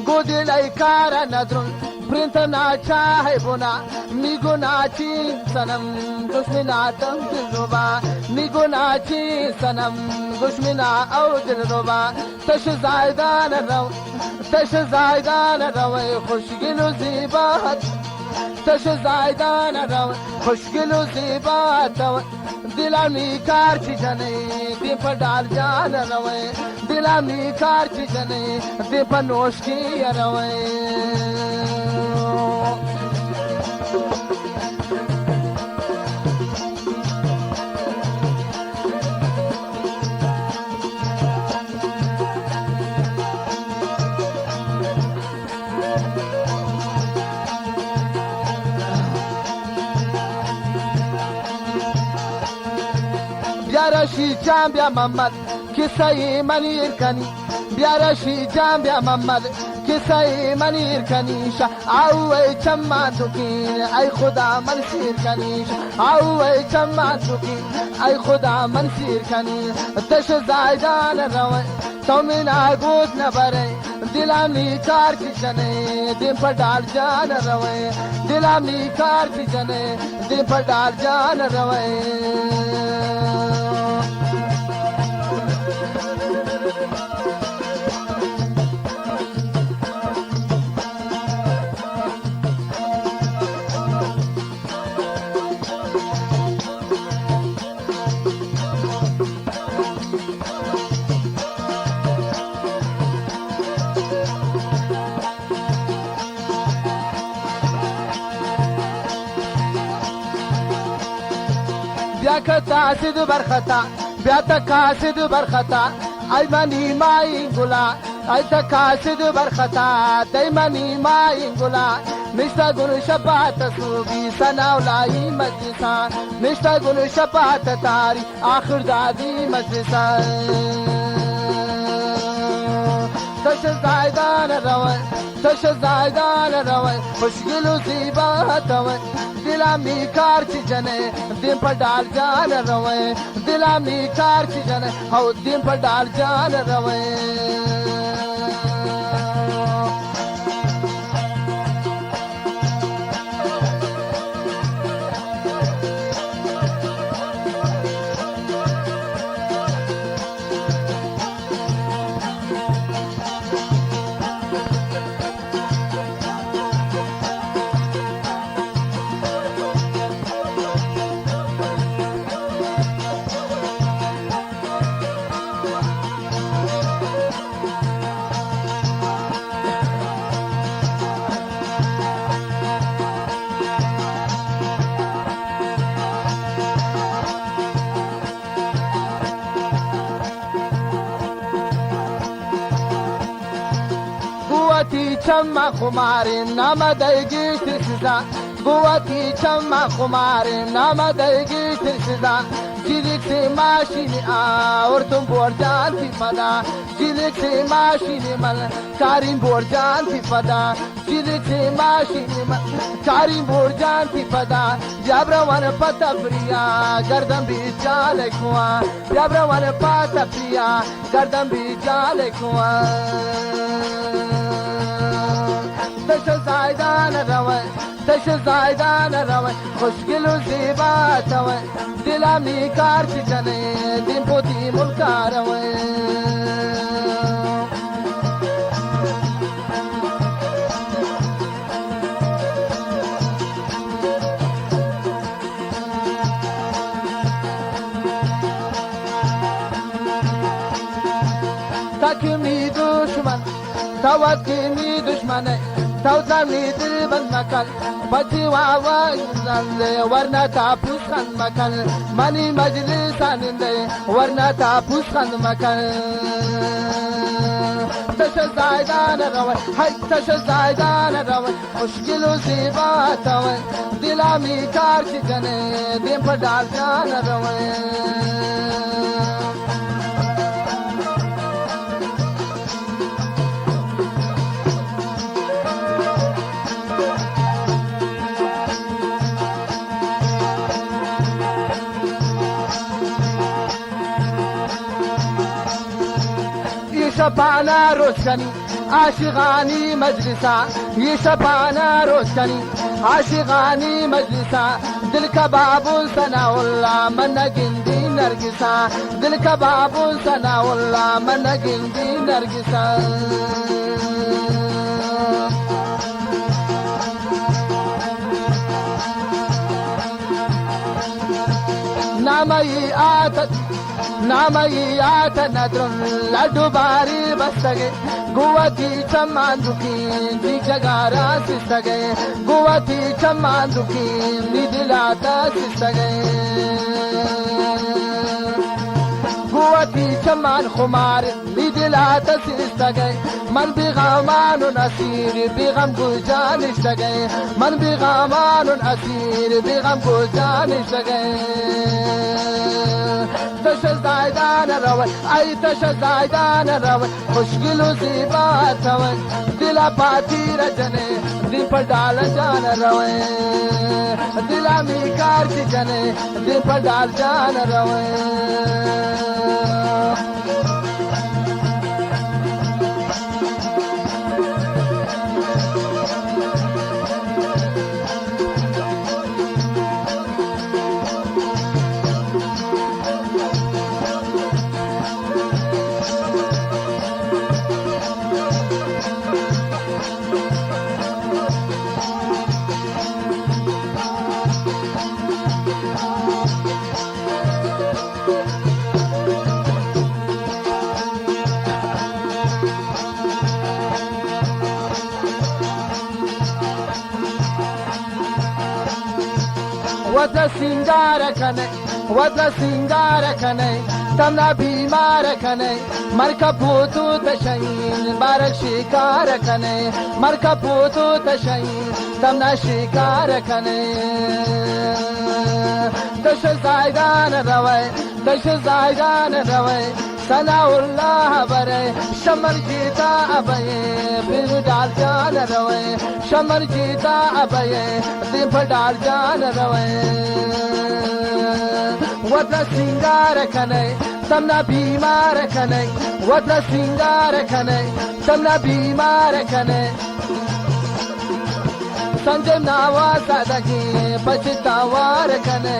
گودی لیکارا ندرون پرنتنا چاهبونا میگونا چی سنم دشمناتم دلربا میگونا چی سنم دشمنا او دلربا تش زایدان رو خوشگل و زیبات تش زایدان رو خوشگل و زیبات دلامی کار چی جنه دی پر ڈال جان روے دلامی کار چی جنه دی پر نوش کی روے بیارشی جام بیا محمد کسای منیر کنی بیارشی جام بیا محمد کسای منیر کنیش او ای چمان دوکین ای خدا من سیر کنیش او ای چمان دوکین ای خدا من سیر کنی تش زایدان روی تو مینا گوت نبره دلم نیکار کی جنه دل پر ڈال جان روی دلم نیکار کی جنه دل پر ڈال جان روی بیا کتا سید برخطا بیا تکا سید برخطا ای منی مای گلا ای تکا سید برخطا دی منی مای گلا مشتا گل شبات سوبی سناولائی مجلسان مشتا گل شبات تاری آخر دادی مجلسان تش زایدان روی خوشگل و زیبات روی دلم نیکار چی جنه دیم پر ڈال جان روی دلم نیکار چی جنه او دیم پر ڈال جان روی قوتی چما خماری نام دیگی ترسیدن قوتی چما خماری نام دیگی ترسیدن جیلیک سی ماشینی آوردم برجان فی فدا جیلیک سی ماشینی من کاریم برجان فی فدا جیلیک سی ماشینی من کاریم برجان فی فدا بیابروان پتا فریا گردم بی جال کوان بیابروان پتا فریا گردم بی جال کوان تش زایدان روی خوشگل و زیبات روی دلم نیکار چی جنه دیم پوتی ملکار روی تاکی دشمن توات کی دشمنه توزنی دل بند مکن بچی واوای زنده ورنه تاپوس خند مکن منی مجلس انده ورنه تاپوس خند مکن تش زایدان روی های تش زایدان روی خوشگل و زیبات روی دلامی کار چی جنه دیم پر ڈال جان روی शबाना रोशनी आशिगानी मजलिसा ये शबाना रोशनी आशिगानी मजलिसा दिल का बाबू सनाउल्ला मन गिंदी नरगिसा दिल का बाबू सनाउल्ला मन गिंदी नरगिसा नामई आत नदरुन लड्डू बारी बस्तगे गुवती चम्मांदुकी दी जगारा सिस्तगे गुवती चम्मांदुकी दी दिलाता सिस्तगे गुवती चम्मान खुमार दी दिलाता सिस्तगे मन बिगामान असीर बिगम गुजान इस्तगे मन बिगामान असीर बिगम गुजान इस्तगे तशदाइदान रवै आई तशदाइदान रवै मुश्किल ज़िबात रवै दिला पाती रजने दिल पर डाल जान रवै दिला मीकार की जने दिल पर डाल जान रवै वद्र सिंगार कने तमना बीमार कने मरका पूतू तशयीन बारक शिकार कने मरका पूतू तशयीन तमना शिकार कने तश जायदान रवै सनाउल्लाह बरे शमर जीता अबये फिर डाल जान रवै शमर जीता अबये दिल डाल जान रवै वद्र सिंगार कने तमना बीमार कने वद्र सिंगार कने तमना बीमार कने संजय नावा सादगी पछतावार कने